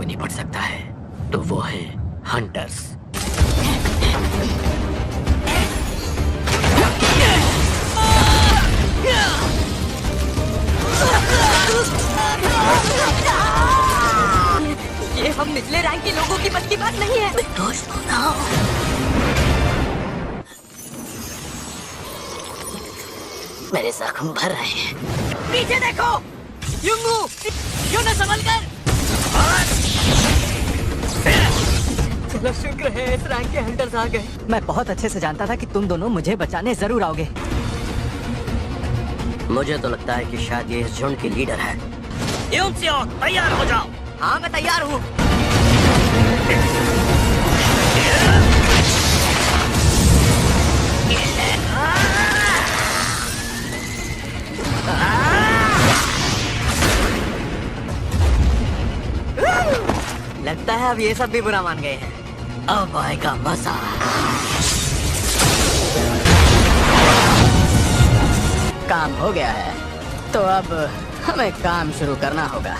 कोई नहीं पढ़ सकता है तो वो है हंटर्स। ये हम निचले रैंक के लोगों की बस की बात नहीं है। दोस्तों ना, मेरे जख्म भर रहे हैं। पीछे देखो, युंगू, योना संभल कर। चलो शुक्र है इस रैंक के हंटर्स आ गए। मैं बहुत अच्छे से जानता था कि तुम दोनों मुझे बचाने जरूर आओगे। मुझे तो लगता है कि शायद ये इस झुंड की लीडर है। यूनसियो, तैयार हो जाओ। हाँ मैं तैयार हूँ। लगता है अब ये सब भी बुरा मान गए हैं। अब आएगा मजा। काम हो गया है तो अब हमें काम शुरू करना होगा।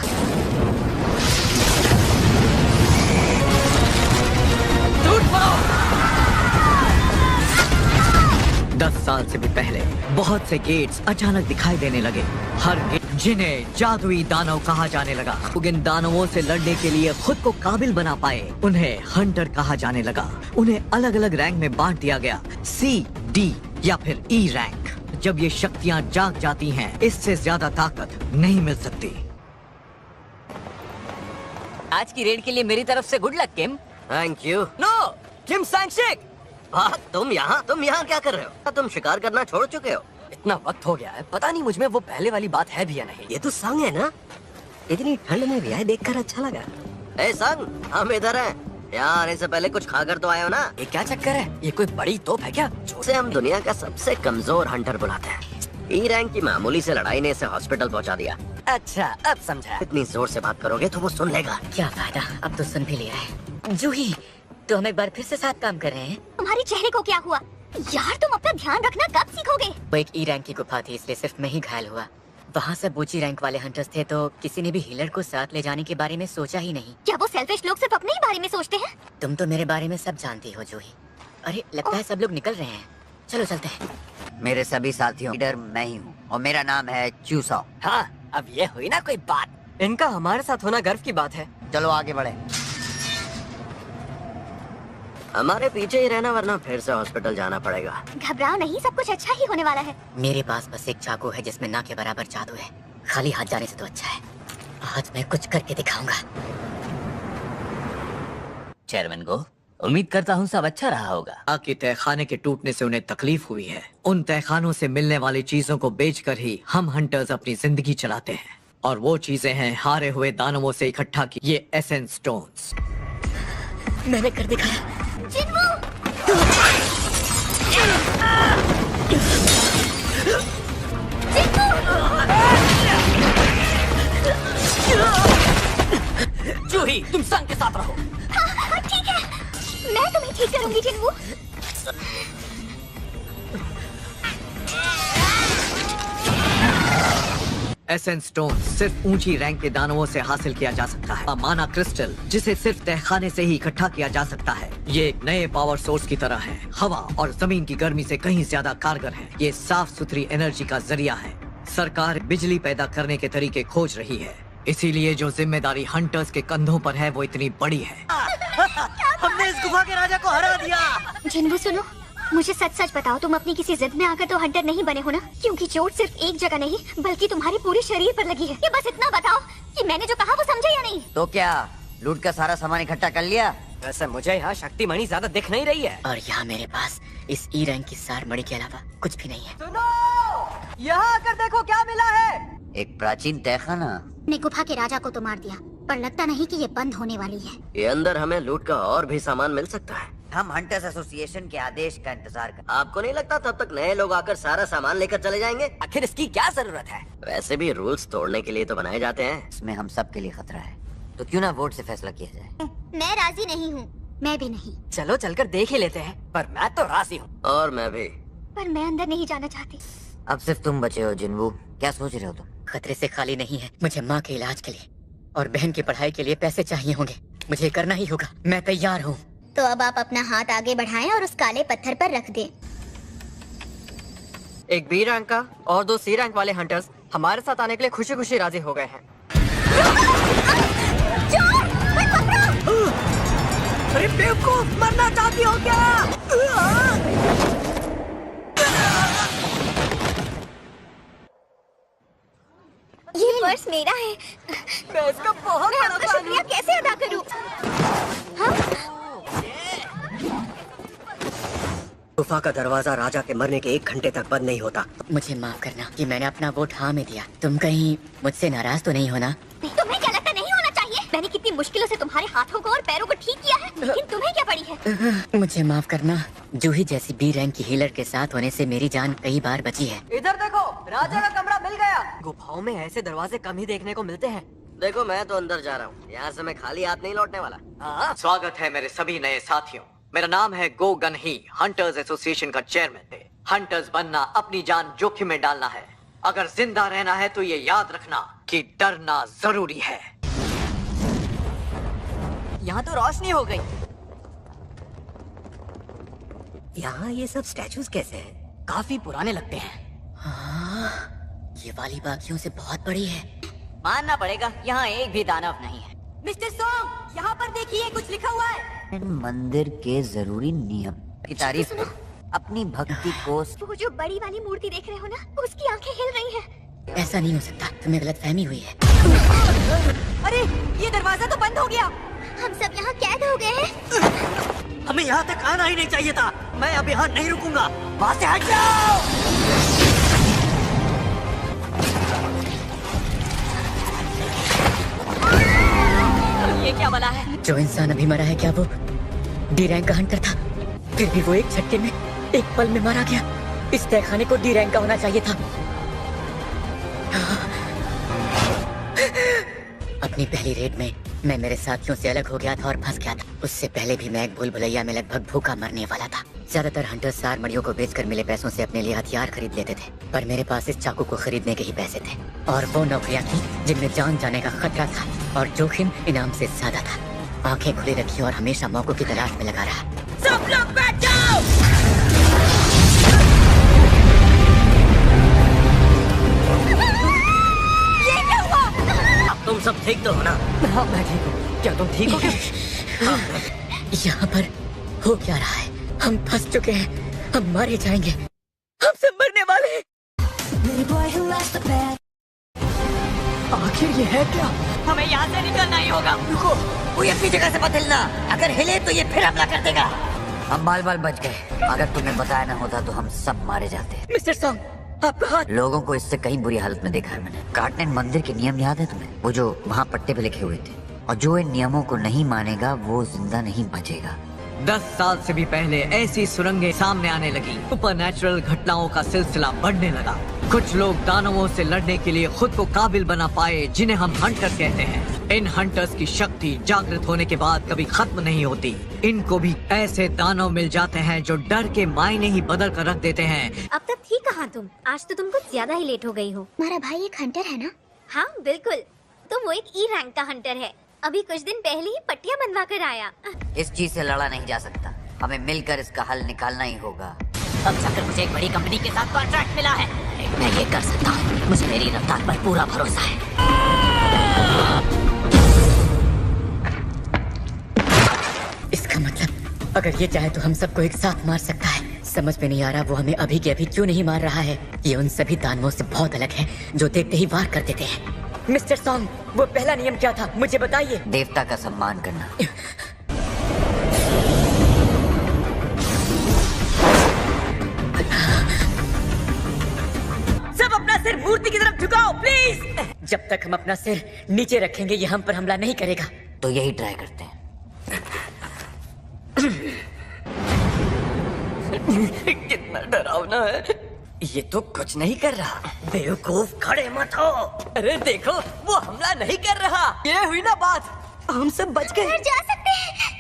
10 साल से भी पहले बहुत से गेट्स अचानक दिखाई देने लगे। हर गेट जिन्हें जादुई दानव कहा जाने लगा। इन दानवों से लड़ने के लिए खुद को काबिल बना पाए उन्हें हंटर कहा जाने लगा। उन्हें अलग अलग रैंक में बांट दिया गया, C, D या फिर E रैंक। जब ये शक्तियाँ जाग जाती हैं, इससे ज्यादा ताकत नहीं मिल सकती। आज की रेड के लिए मेरी तरफ से good luck Kim. Thank you. No, Kim Sangshik. तुम यहाँ क्या कर रहे हो? तुम शिकार करना छोड़ चुके हो। इतना वक्त हो गया है, पता नहीं मुझ में वो पहले वाली बात है भी या नहीं। ये तो संग है ना, इतनी ठंड में भी आए, देखकर अच्छा लगा। ए संग, हम इधर हैं। यहाँ आने से पहले कुछ खाकर तो आए हो ना? ये क्या चक्कर है? ये कोई बड़ी तोप है क्या? जिसे हम दुनिया का सबसे कमजोर हंटर बुलाते हैं। ई रैंक की मामूली से लड़ाई ने इसे हॉस्पिटल पहुँचा दिया। अच्छा, अब समझा। इतनी जोर से बात करोगे तो वो सुन लेगा। क्या फायदा, अब तो सुन भी लिया है। जूही, तो हम एक बार फिर से साथ काम कर रहे हैं। तुम्हारे चेहरे को क्या हुआ यार? तुम अपना ध्यान रखना कब सीखोगे? वो एक ई रैंक की गुफा थी, इसलिए सिर्फ मैं ही घायल हुआ। वहाँ सब ऊंची रैंक वाले हंटर्स थे, तो किसी ने भी हीलर को साथ ले जाने के बारे में सोचा ही नहीं। क्या वो सेल्फिश लोग सिर्फ अपने ही बारे में सोचते हैं? तुम तो मेरे बारे में सब जानती हो जूही। अरे लगता है सब लोग निकल रहे हैं, चलो चलते हैं। मेरे सभी साथियों लीडर मैं ही हूँ और मेरा नाम है चूसो। हाँ, अब ये हुई ना कोई बात। इनका हमारे साथ होना गर्व की बात है। चलो आगे बढ़े। हमारे पीछे ही रहना, वरना फिर से हॉस्पिटल जाना पड़ेगा। घबराओ नहीं, सब कुछ अच्छा ही होने वाला है। मेरे पास बस एक चाकू है जिसमें ना के बराबर जादू है। खाली हाथ जाने से तो अच्छा है। आज मैं कुछ करके दिखाऊंगा। चेयरमैन को उम्मीद करता हूँ सब अच्छा रहा होगा। आगे तहखाने के टूटने से उन्हें तकलीफ हुई है। उन तहखानों से मिलने वाली चीजों को बेचकर ही हम हंटर्स अपनी जिंदगी चलाते हैं, और वो चीजें हैं हारे हुए दानवों से इकट्ठा की ये एसेंस स्टोन्स। मैंने कर दिखाया। जूही, तुम संग के साथ रहो। हाँ, ठीक है, मैं तुम्हें ठीक करूंगी जिन्वू। एसेंस स्टोन सिर्फ ऊंची रैंक के दानवों से हासिल किया जा सकता है। माना क्रिस्टल, जिसे सिर्फ तहखाने से ही इकट्ठा किया जा सकता है। ये एक नए पावर सोर्स की तरह है, हवा और जमीन की गर्मी से कहीं ज्यादा कारगर है। ये साफ सुथरी एनर्जी का जरिया है। सरकार बिजली पैदा करने के तरीके खोज रही है, इसीलिए जो जिम्मेदारी हंटर्स के कंधों पर है वो इतनी बड़ी है। हमने इस गुफा के राजा को हरा दिया। जिन्वू सुनो, मुझे सच सच बताओ, तुम अपनी किसी जिद में आकर तो हंटर नहीं बने हो ना? क्योंकि चोट सिर्फ एक जगह नहीं बल्कि तुम्हारे पूरे शरीर पर लगी है। ये बस इतना बताओ कि मैंने जो कहा वो समझे या नहीं? तो क्या लूट का सारा सामान इकट्ठा कर लिया? वैसे मुझे यहाँ शक्ति मणि ज्यादा दिख नहीं रही है, और यहाँ मेरे पास इस ई रैंक की सार मणि के अलावा कुछ भी नहीं है। सुनो, यहाँ आकर देखो क्या मिला है। एक प्राचीन तहखाना। ने गुफा के राजा को तो मार दिया, पर लगता नहीं कि ये बंद होने वाली है। ये अंदर हमें लूट का और भी सामान मिल सकता है। हम हंटर्स एसोसिएशन के आदेश का इंतजार कर। आपको नहीं लगता तब तक नए लोग आकर सारा सामान लेकर चले जाएंगे? आखिर इसकी क्या जरूरत है? वैसे भी रूल्स तोड़ने के लिए तो बनाए जाते हैं। इसमें हम सब के लिए खतरा है, तो क्यों ना वोट से फैसला किया जाए। मैं राजी नहीं हूँ। मैं भी नहीं। चलो चलकर देख ही लेते हैं, पर मैं तो राजी हूँ। और मैं भी। पर मैं अंदर नहीं जाना चाहती। अब सिर्फ तुम बचे हो जिन्वू, क्या सोच रहे हो तुम? खतरे से खाली नहीं है, मुझे माँ के इलाज के लिए और बहन की पढ़ाई के लिए पैसे चाहिए होंगे। मुझे करना ही होगा, मैं तैयार हूँ। तो अब आप अपना हाथ आगे बढ़ाएं और उस काले पत्थर पर रख दें। एक बी रैंक का और 2 सी रैंक वाले हंटर्स हमारे साथ आने के लिए खुशी खुशी राजी हो गए हैं। अरे बेवकूफ, मरना चाहती हो क्या? ये पर्स मेरा है। मैं इसका बहुत मैं आपका शुक्रिया कैसे अदा करूं? गुफा का दरवाजा राजा के मरने के 1 घंटे तक बंद नहीं होता। मुझे माफ करना कि मैंने अपना वोट हाँ में दिया। तुम कहीं मुझसे नाराज तो नहीं हो ना? तुम्हें क्या लगता नहीं होना चाहिए? मैंने कितनी मुश्किलों से तुम्हारे हाथों को और पैरों को ठीक किया है, लेकिन तुम्हें क्या पड़ी है? मुझे माफ करना, जूही जैसी बी रैंक की हीलर के साथ होने से मेरी जान कई बार बची है। इधर देखो, राजा का कमरा मिल गया। गुफाओं में ऐसे दरवाजे कम ही देखने को मिलते हैं। देखो मैं तो अंदर जा रहा हूँ, यहाँ से मैं खाली हाथ नहीं लौटने वाला। स्वागत है मेरे सभी नए साथियों। मेरा नाम है गो गन ही, हंटर्स एसोसिएशन का चेयरमैन। हंटर्स बनना अपनी जान जोखिम में डालना है। अगर जिंदा रहना है तो ये याद रखना कि डरना जरूरी है। यहाँ तो रोशनी हो गई। यहाँ ये सब स्टैचूज कैसे हैं? काफी पुराने लगते हैं। हाँ, ये वाली बाकियों से बहुत बड़ी है। मानना पड़ेगा, यहाँ एक भी दानव नहीं है। मिस्टर सॉन्ग, यहाँ पर देखिए कुछ लिखा हुआ है। मंदिर के जरूरी नियम की तारीफ करो। अपनी भक्ति को वो जो बड़ी वाली मूर्ति देख रहे हो ना, उसकी आंखें हिल रही हैं। ऐसा नहीं हो सकता, तुम्हें गलतफहमी हुई है। अरे, ये दरवाजा तो बंद हो गया। हम सब यहाँ कैद हो गए हैं। हमें यहाँ तक आना ही नहीं चाहिए था। मैं अब यहाँ नहीं रुकूंगा। वहाँ से हट जाओ। ये क्या बला है? जो इंसान अभी मरा है, क्या वो डी रैंक का हंटर था? फिर भी वो एक झटके में, एक पल में मारा गया। इस तहखाने को डी रैंक का होना चाहिए था। अपनी पहली रेड में मैं मेरे साथियों से अलग हो गया था और फंस गया था। उससे पहले भी मैं एक भूल भुलैया में लगभग भूखा मरने वाला था। ज्यादातर हंटर्स सार मड़ियों को बेचकर मिले पैसों से अपने लिए हथियार खरीद लेते थे, पर मेरे पास इस चाकू को खरीदने के ही पैसे थे। और वो नौकरियां थी जिनमें जान जाने का खतरा था और जोखिम इनाम से ज्यादा था। आंखें खुली रखी और हमेशा मौकों की तलाश में लगा रहा। सब लोग बैठ जाओ। ये क्या हुआ? अब तुम सब ठीक तो हो ना? हाँ, मैं ठीक हूँ। क्या तुम ठीक हो क्या? यहाँ पर हो क्या रहा है? हम फंस चुके हैं, हम मारे जाएंगे, हम सब मरने वाले हैं। आखिर ये है क्या? हमें यहाँ से निकलना ही होगा। रुको, वो अपनी जगह से मत हिलना। अगर हिले तो ये फिर हमला कर देगा। हम बाल बाल बच गए। अगर तुम्हें बताया ना होता तो हम सब मारे जाते। मिस्टर सॉन्ग, आपका हाथ। लोगों को इससे कहीं बुरी हालत में देखा है मैंने। कार्टनेट मंदिर के नियम याद है तुम्हें? वो जो वहाँ पट्टे पे लिखे हुए थे। और जो इन नियमों को नहीं मानेगा वो जिंदा नहीं बचेगा। 10 साल से भी पहले ऐसी सुरंगें सामने आने लगी। सुपरनैचुरल घटनाओं का सिलसिला बढ़ने लगा। कुछ लोग दानवों से लड़ने के लिए खुद को काबिल बना पाए, जिन्हें हम हंटर कहते हैं। इन हंटर्स की शक्ति जागृत होने के बाद कभी खत्म नहीं होती। इनको भी ऐसे दानव मिल जाते हैं जो डर के मायने ही बदल कर रख देते हैं। अब तक थी कहाँ तुम? आज तो तुम कुछ ज्यादा ही लेट हो गई हो। हमारा भाई एक हंटर है ना? हाँ बिल्कुल, तो वो एक ई रैंक का हंटर है। अभी कुछ दिन पहले ही पट्टियाँ बनवा कर आया। इस चीज से लड़ा नहीं जा सकता। हमें मिलकर इसका हल निकालना ही होगा। अब जाकर मुझे एक बड़ी कंपनी के साथ कॉन्ट्रैक्ट मिला है। मैं ये कर सकता हूँ। मुझे मेरी रफ्तार पर पूरा भरोसा है। इसका मतलब अगर ये चाहे तो हम सबको एक साथ मार सकता है। समझ में नहीं आ रहा वो हमें अभी के अभी क्यों नहीं मार रहा है। ये उन सभी दानवों से बहुत अलग है जो देखते ही वार कर देते हैं। मिस्टर सॉन्ग, वो पहला नियम क्या था, मुझे बताइए। देवता का सम्मान करना। सब अपना सिर मूर्ति की तरफ झुकाओ प्लीज। जब तक हम अपना सिर नीचे रखेंगे ये हम पर हमला नहीं करेगा। तो यही ट्राई करते हैं। कितना डरावना है। ये तो कुछ नहीं कर रहा। बेवकूफ, खड़े मत हो। अरे देखो, वो हमला नहीं कर रहा। ये हुई ना बात, हम सब बच गए। घर जा सकते हैं।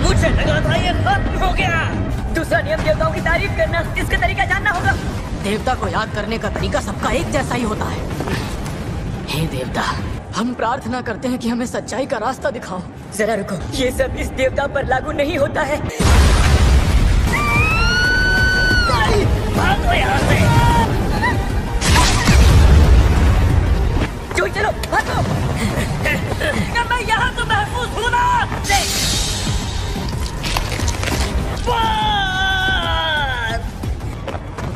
मुझे लगा था ये खत्म हो गया। दूसरा नियम देवताओं की तारीफ करना, इसका तरीका जानना होगा। देवता को याद करने का तरीका सबका एक जैसा ही होता है। हे देवता, हम प्रार्थना करते हैं कि हमें सच्चाई का रास्ता दिखाओ। जरा रुको, ये सब इस देवता पर लागू नहीं होता है। भागो यहाँ से। जो चलो भागो। मैं यहाँ तो महफूज हूँ ना।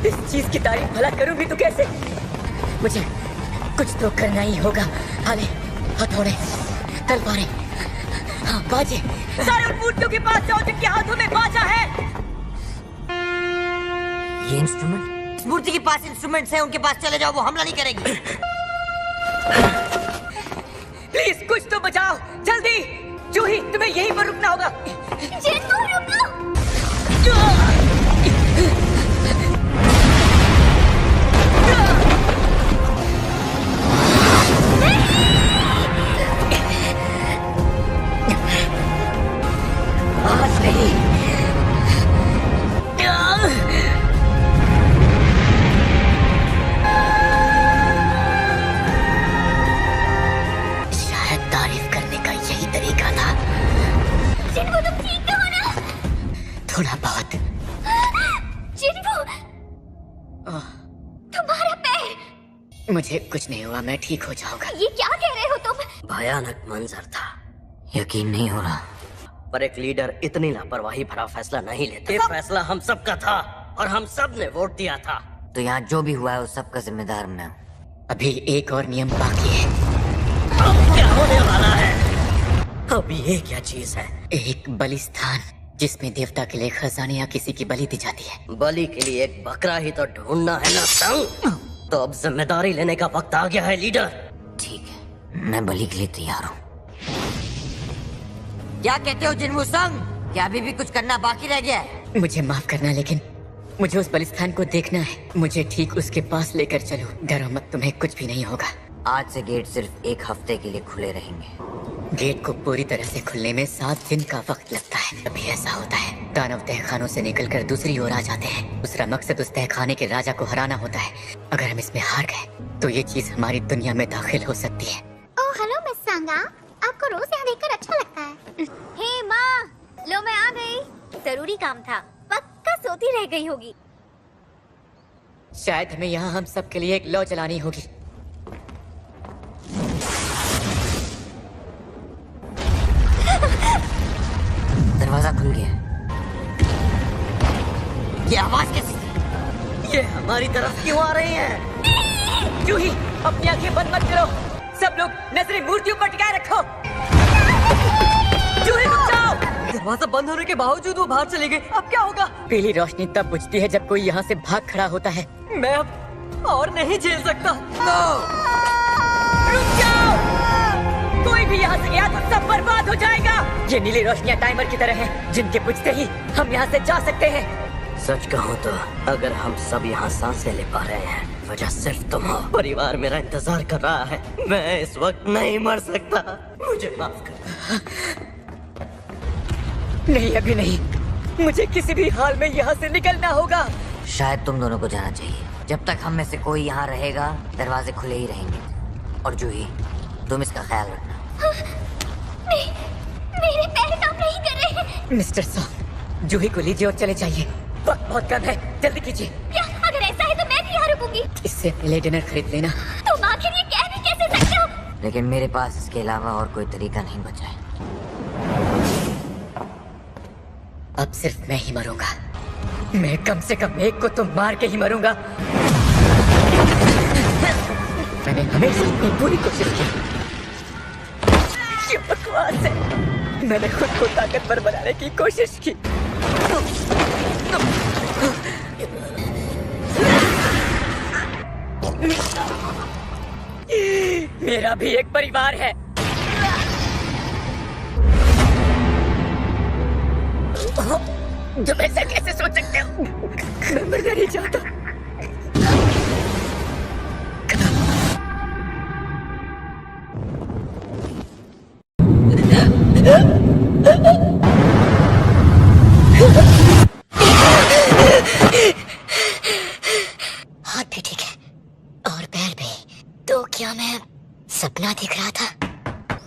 इस चीज की तारीफ भला करूं भी तो कैसे? मुझे कुछ तो करना ही होगा। हाले, हथौड़े, तलवारें, हाँ, बाजे, सारे उन मूर्तियों के पास जाओ जिनके हाथों में बाजा है। ये इंस्ट्रूमेंट, इस मूर्ति के पास इंस्ट्रूमेंट्स हैं, उनके पास चले जाओ, वो हमला नहीं करेगी। प्लीज कुछ तो बचाओ, जल्दी। जूही, तुम्हें यहीं पर रुकना होगा। जिन्नू रुको। आज नहीं। शायद तारीफ करने का यही तरीका था। जिन्नू तुम ठीक हो ना? थोड़ा बहुत। जिन्नू, तुम्हारा पैर। मुझे कुछ नहीं हुआ, मैं ठीक हो जाऊंगा। ये क्या कह रहे हो तुम? भयानक मंजर था, यकीन नहीं हो रहा। पर एक लीडर इतनी लापरवाही भरा फैसला नहीं लेता। ये फैसला हम सब का था और हम सब ने वोट दिया था। तो यहाँ जो भी हुआ है उस सब का जिम्मेदार मैं हूँ। अभी एक और नियम बाकी है। अब क्या होने वाला है? अब ये क्या चीज है? एक बलिस्थान, जिसमें देवता के लिए खजाने या किसी की बलि दी जाती है। बलि के लिए एक बकरा ही तो ढूंढना है ना संग। तो अब जिम्मेदारी लेने का वक्त आ गया है लीडर। ठीक है, मैं बलि के लिए तैयार हूँ। क्या कहते हो जिन्नू संग? क्या अभी भी कुछ करना बाकी रह गया है? मुझे माफ करना, लेकिन मुझे उस बलिस्थान को देखना है। मुझे ठीक उसके पास लेकर चलो। डरो मत, तुम्हें कुछ भी नहीं होगा। आज से गेट सिर्फ एक हफ्ते के लिए खुले रहेंगे। गेट को पूरी तरह से खुलने में 7 दिन का वक्त लगता है। तभी ऐसा होता है, दानव तहखानों से निकलकर दूसरी ओर आ जाते हैं। दूसरा मकसद उस तहखाने के राजा को हराना होता है। अगर हम इसमें हार गए तो ये चीज हमारी दुनिया में दाखिल हो सकती है। ओह हेलो मिस सांगा, आपको रोज यहाँ देखकर अच्छा लगता है। हे माँ, लो मैं आ गई। जरूरी काम था, पक्का सोती रह गई होगी। शायद हमें यहाँ हम सब के लिए एक लौ जलानी होगी। दरवाजा खुल गया। ये आवाज कैसी थी? ये हमारी तरफ क्यों आ रही हैं? जूही, अपनी आंखें बंद मत करो। सब लोग नजरें मूर्तियों पर टिकाए रखो। जूही रुक जाओ। दरवाजा बंद होने के बावजूद वो बाहर चले गए। अब क्या होगा? पीली रोशनी तब बुझती है जब कोई यहाँ से भाग खड़ा होता है। मैं अब और नहीं झेल सकता। रुक जाओ। कोई भी यहाँ से गया तो सब बर्बाद हो जाएगा। ये नीली रोशनियाँ टाइमर की तरह हैं, जिनके बुझते ही हम यहाँ से जा सकते हैं। सच कहूँ तो अगर हम सब यहाँ सांसें ले पा रहे हैं, वजह सिर्फ तुम हो। परिवार मेरा इंतजार कर रहा है। मैं इस वक्त नहीं मर सकता। मुझे माफ कर। नहीं, अभी नहीं। मुझे किसी भी हाल में यहाँ से निकलना होगा। शायद तुम दोनों को जाना चाहिए। जब तक हम में से कोई यहाँ रहेगा, दरवाजे खुले ही रहेंगे। और जूही, तुम इसका ख्याल रखना। नहीं, मेरे पैर काम नहीं कर रहे। मिस्टर सॉन्ग, जूही को लीजिए और चले जाइए। वक्त बहुत कम है, जल्दी कीजिए। क्या अगर ऐसा है तो मैं भी यहाँ रुकूंगी। इससे पहले डिनर खरीद लेना। तुम आखिर ये कह भी कैसे सकते हो? लेकिन मेरे पास इसके अलावा और कोई तरीका नहीं बचा है। अब सिर्फ मैं ही मरूंगा। मैं कम से कम एक को तो मार के ही मरूंगा। मैंने हमेशा अपनी पूरी कोशिश की। ये बकवास है। मैंने खुद को ताकतवर बनाने की कोशिश की। मेरा भी एक परिवार है। तुम ऐसा कैसे सोच सकते हो? मैं मरना नहीं चाहता। कहा था?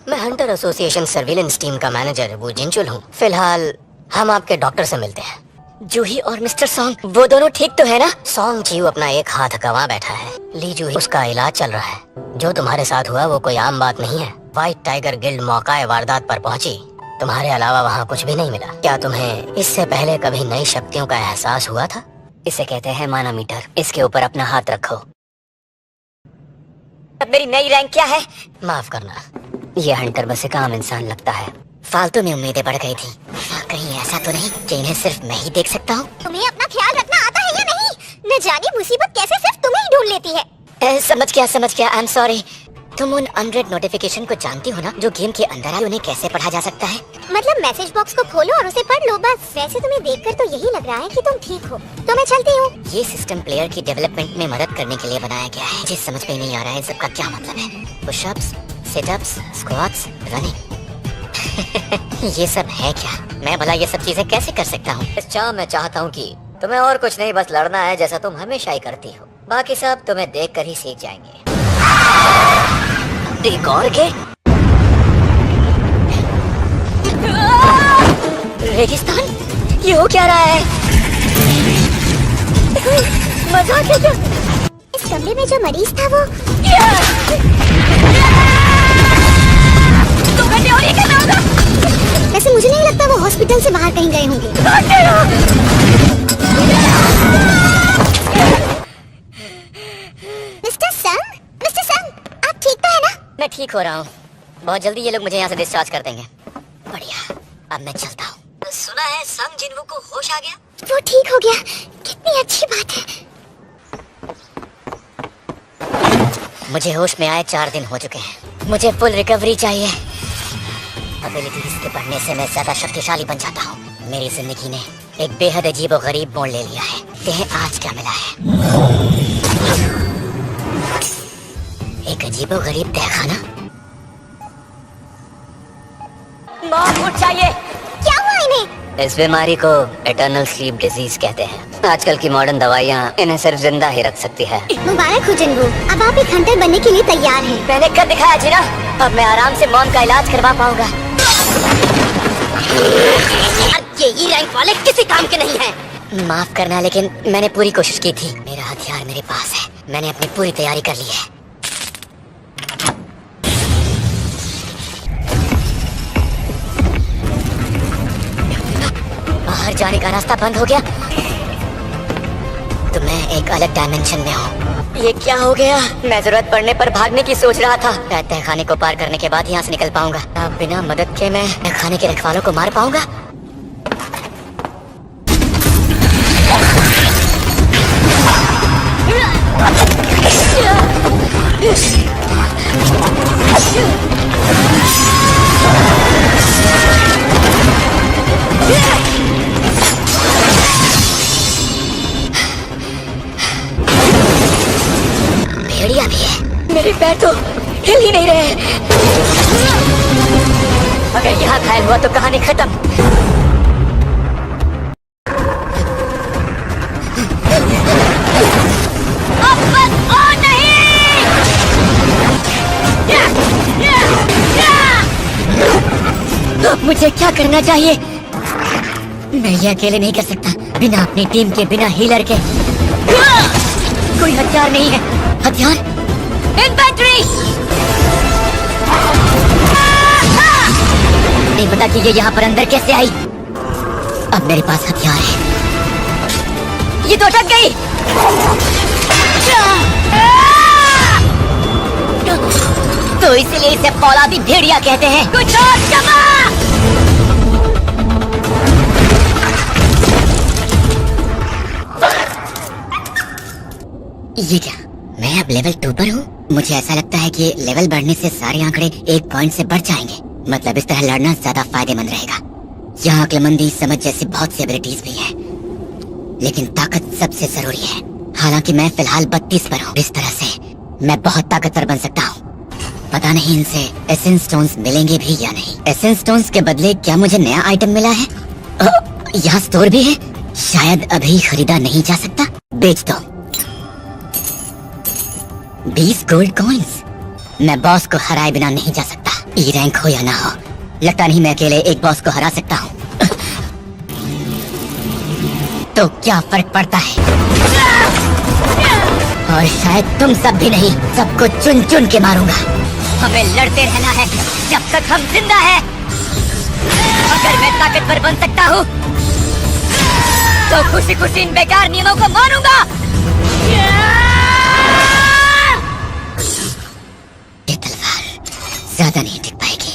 मैं हंटर एसोसिएशन सर्विलेंस टीम का मैनेजर वू जिनचुल हूँ। फिलहाल हम आपके डॉक्टर से मिलते हैं। जूही और मिस्टर सॉन्ग, वो दोनों ठीक तो है ना? सॉन्ग चियू अपना एक हाथ गंवा बैठा है। ली जूही, उसका इलाज चल रहा है। जो तुम्हारे साथ हुआ वो कोई आम बात नहीं है। व्हाइट टाइगर गिल्ड मौका वारदात पर पहुंची। तुम्हारे अलावा वहाँ कुछ भी नहीं मिला। क्या तुम्हें इससे पहले कभी नई शक्तियों का एहसास हुआ था? इसे कहते हैं मानामीटर। इसके ऊपर अपना हाथ रखो। अब मेरी नई रैंक क्या है? माफ करना, ये हंटर बस एक आम इंसान लगता है। फालतू में उम्मीदें बढ़ गई थी। कहीं ऐसा तो नहीं कि इन्हें सिर्फ मैं ही देख सकता हूँ? तुम्हें अपना ख्याल रखना आता है या नहीं? न जाने मुसीबत कैसे सिर्फ तुम्हें ही ढूंढ लेती है। समझ गया। I am sorry. तुम उन अनरेड नोटिफिकेशन को जानती हो ना, जो गेम के अंदर है? उन्हें कैसे पढ़ा जा सकता है? मतलब मैसेज बॉक्स को खोलो और उसे पढ़ लो, बस। वैसे तुम्हें देखकर तो यही लग रहा है कि तुम ठीक हो, तो मैं चलती हूँ। ये सिस्टम प्लेयर की डेवलपमेंट में मदद करने के लिए बनाया गया है। मुझे समझ में नहीं आ रहा है सबका क्या मतलब है। पुशअप्स, सिटअप्स, स्क्वाट्स, रनिंग ये सब है क्या? मैं भला ये सब चीजें कैसे कर सकता हूँ? मैं चाहता हूँ कि तुम्हें और कुछ नहीं, बस लड़ना है जैसा तुम हमेशा ही करती हो। बाकी सब तुम्हें देखकर ही सीख जाएंगे। एक और के? रेगिस्तान? ये हो क्या रहा है? मजाक है क्या? इस कमरे में जो मरीज था वो वैसे मुझे नहीं लगता वो हॉस्पिटल से बाहर कहीं गए होंगे। मिस्टर संग, आप ठीक तो है ना? मैं ठीक हो रहा हूँ। बहुत जल्दी ये लोग मुझे यहाँ से डिस्चार्ज कर देंगे। बढ़िया, अब मैं चलता हूँ। सुना है संग जिन्वू को होश आ गया? वो ठीक हो गया, कितनी अच्छी बात है। मुझे होश में आए 4 दिन हो चुके हैं। मुझे फुल रिकवरी चाहिए। एबिलिटीज के बढ़ने से मैं ज्यादा शक्तिशाली बन जाता हूँ। मेरी जिंदगी ने एक बेहद अजीब और गरीब मोड़ ले लिया है। देखें आज क्या मिला है। एक अजीब और गरीब तहखाना। मॉम उठ जाइए। क्या हुआ इन्हें? इस बीमारी को इटर्नल स्लीप डिजीज कहते हैं। आजकल की मॉडर्न दवाइयाँ इन्हें सिर्फ जिंदा ही रख सकती है। मुबारक हो जिन्वू, अब आप एक हंटर बनने के लिए तैयार हैं। मैंने कर दिखाया जीना। अब मैं आराम से मॉम का इलाज करवा पाऊंगा। ये ई रैंक वाले किसी काम के नहीं हैं। माफ करना, लेकिन मैंने पूरी कोशिश की थी। मेरा हथियार मेरे पास है। मैंने अपनी पूरी तैयारी कर ली है। बाहर जाने का रास्ता बंद हो गया तो मैं एक अलग डायमेंशन में हूँ। ये क्या हो गया? मैं जरूरत पड़ने पर भागने की सोच रहा था। शायद तहखाने को पार करने के बाद यहाँ से निकल पाऊंगा। अब बिना मदद के मैं तहखाने के रखवालों को मार पाऊंगा? भेड़िया भी है। मेरे पैर तो हिल ही नहीं रहे। अगर यहाँ घायल हुआ तो कहानी खत्म। अब मुझे क्या करना चाहिए? मैं ये अकेले नहीं कर सकता। बिना अपनी टीम के, बिना हीलर के। कोई हथियार नहीं है। हथियार? इन्फेंट्री! नहीं पता कि ये यहाँ पर अंदर कैसे आई। अब मेरे पास हथियार है। ये तो अटक गई। तो इसीलिए इसे फौलादी भेड़िया कहते हैं। कुछ और जमा! ये क्या? मैं अब लेवल 2 पर हूँ। मुझे ऐसा लगता है कि लेवल बढ़ने से सारे आंकड़े 1 पॉइंट से बढ़ जाएंगे। मतलब इस तरह लड़ना ज्यादा फायदेमंद रहेगा। यहाँ अक्लमंदी, समझ जैसी बहुत सी एबिलिटीज भी है, लेकिन ताकत सबसे जरूरी है। हालांकि मैं फिलहाल 32 पर हूँ। इस तरह से मैं बहुत ताकतवर बन सकता हूँ। पता नहीं इनसे एसेंस स्टोन्स मिलेंगे भी या नहीं। एसेंस स्टोन्स के बदले क्या मुझे नया आइटम मिला है? यहाँ स्टोर भी है। शायद अभी खरीदा नहीं जा सकता। बेच दो। 20 गोल्ड कॉइंस। मैं बॉस को हराए बिना नहीं जा सकता। ई रैंक हो या ना हो, लगता नहीं मैं अकेले एक बॉस को हरा सकता हूँ। तो क्या फर्क पड़ता है? और शायद तुम सब भी नहीं, सबको चुन चुन के मारूंगा। हमें लड़ते रहना है जब तक हम जिंदा हैं। अगर मैं ताकतवर बन सकता हूँ तो खुशी खुशी इन बेकार नियमों को मानूंगा। ये तलवार ज्यादा नहीं टिक पाएगी।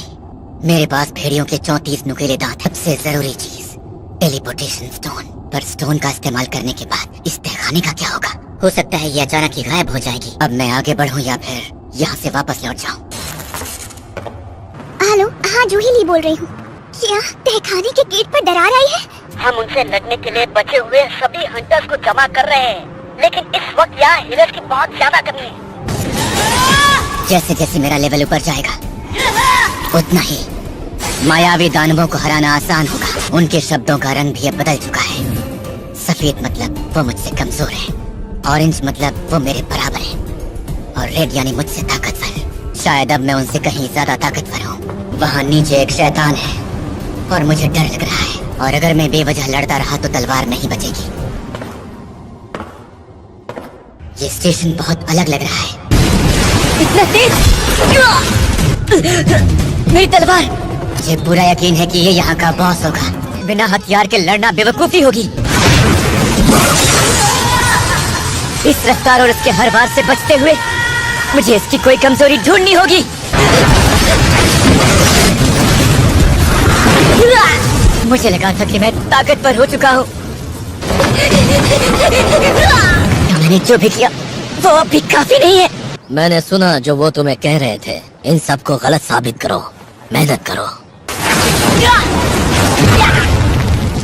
मेरे पास भेड़ियों के 34 नुकीले दांत। सबसे जरूरी चीज टेलीपोर्टेशन स्टोन। पर स्टोन का इस्तेमाल करने के बाद इस तहखाने का क्या होगा? हो सकता है ये अचानक ही गायब हो जाएगी। अब मैं आगे बढ़ूं या फिर यहाँ से वापस लौट जाऊं? हेलो, हाँ जूही ली बोल रही हूँ। क्या तहखाने के गेट पर दरार आई है? हम उनसे लड़ने के लिए बचे हुए सभी हंटर्स को जमा कर रहे हैं, लेकिन इस वक्त यहाँ हीलर की बहुत ज्यादा कमी है। जैसे जैसे मेरा लेवल ऊपर जाएगा उतना ही मायावी दानवों को हराना आसान होगा। उनके शब्दों का रंग भी अब बदल चुका है। सफेद मतलब वो मुझसे कमजोर है, ऑरेंज मतलब वो मेरे बराबर है, और रेड यानी मुझसे ताकतवर। शायद अब मैं उनसे कहीं ज्यादा ताकतवर हूँ। वहाँ नीचे एक शैतान है और मुझे डर लग रहा है, और अगर मैं बेवजह लड़ता रहा तो तलवार नहीं बचेगी। ये स्टेशन बहुत अलग लग रहा है। इतना तेज! मेरी तलवार! मुझे पूरा यकीन है कि ये यहाँ का बॉस होगा। बिना हथियार के लड़ना बेवकूफी होगी। इस रफ्तार और इसके हर वार से बचते हुए मुझे इसकी कोई कमजोरी ढूंढनी होगी। मुझे लगा था कि मैं ताकतवर हो चुका हूँ। मैंने जो भी किया वो अब भी काफी नहीं है। मैंने सुना जो वो तुम्हें कह रहे थे। इन सबको गलत साबित करो, मेहनत करो।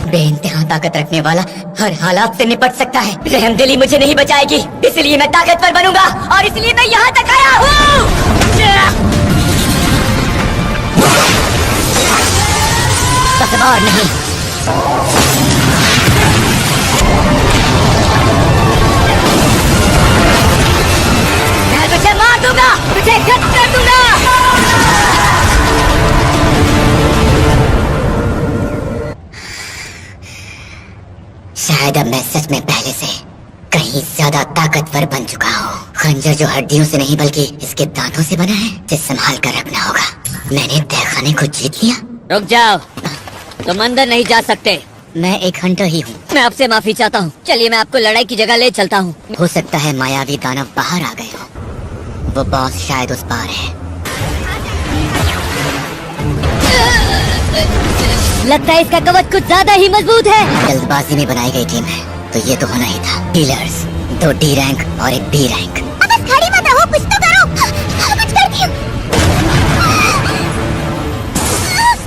बेइंतहा ताकत रखने वाला हर हालात से निपट सकता है। रहमदिली मुझे नहीं बचाएगी, इसलिए मैं ताकतवर बनूंगा, और इसलिए मैं यहाँ तक आया हूँ। तलवार नहीं, मैं तुझे मार दूंगा, तुझे खत्म कर दूंगा। शायद अब मैं सच में पहले से कहीं ज्यादा ताकतवर बन चुका हूँ। खंजर जो हड्डियों से नहीं बल्कि इसके दांतों से बना है, जिसे संभाल कर रखना होगा। मैंने तहखाने को जीत लिया। रुक जाओ, तुम अंदर नहीं जा सकते। मैं एक हंटर ही हूँ। मैं आपसे माफी चाहता हूँ। चलिए मैं आपको लड़ाई की जगह ले चलता हूँ। हो सकता है मायावी दानव बाहर आ गए हो। वो बॉस शायद उस पार है। लगता है इसका कवच कुछ ज्यादा ही मजबूत है। जल्दबाजी में बनाई गई टीम है, तो ये तो होना ही था। हीलर्स, 2 D रैंक और एक B रैंक। अब बस खड़ी मत रहो, कुछ तो करो। कुछ करती हूँ।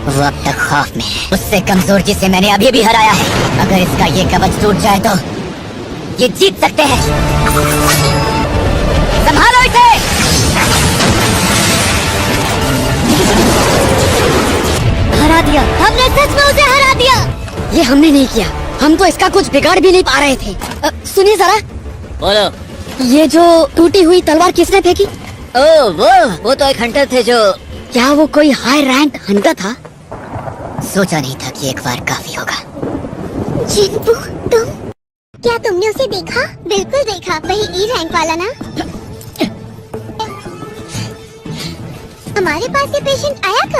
वो अब तक खौफ में है, उससे कमजोर जिसे मैंने अभी भी हराया है। अगर इसका ये कवच टूट जाए तो ये जीत सकते हैं। संभालो इसे। हरा दिया, हमने सच में उसे हरा दिया। ये हमने नहीं किया, हम तो इसका कुछ बिगाड़ भी नहीं पा रहे थे। सुनिए जरा, बोलो। ये जो टूटी हुई तलवार किसने फेंकी? ओ वो तो एक हंटर थे जो। क्या वो कोई हाई रैंक हंटर था? सोचा नहीं था कि एक बार काफी होगा। जिनपू, तुम? क्या तुमने उसे देखा? बिल्कुल देखा, वही E रैंक वाला ना? हमारे पास ये पेशेंट आया कब?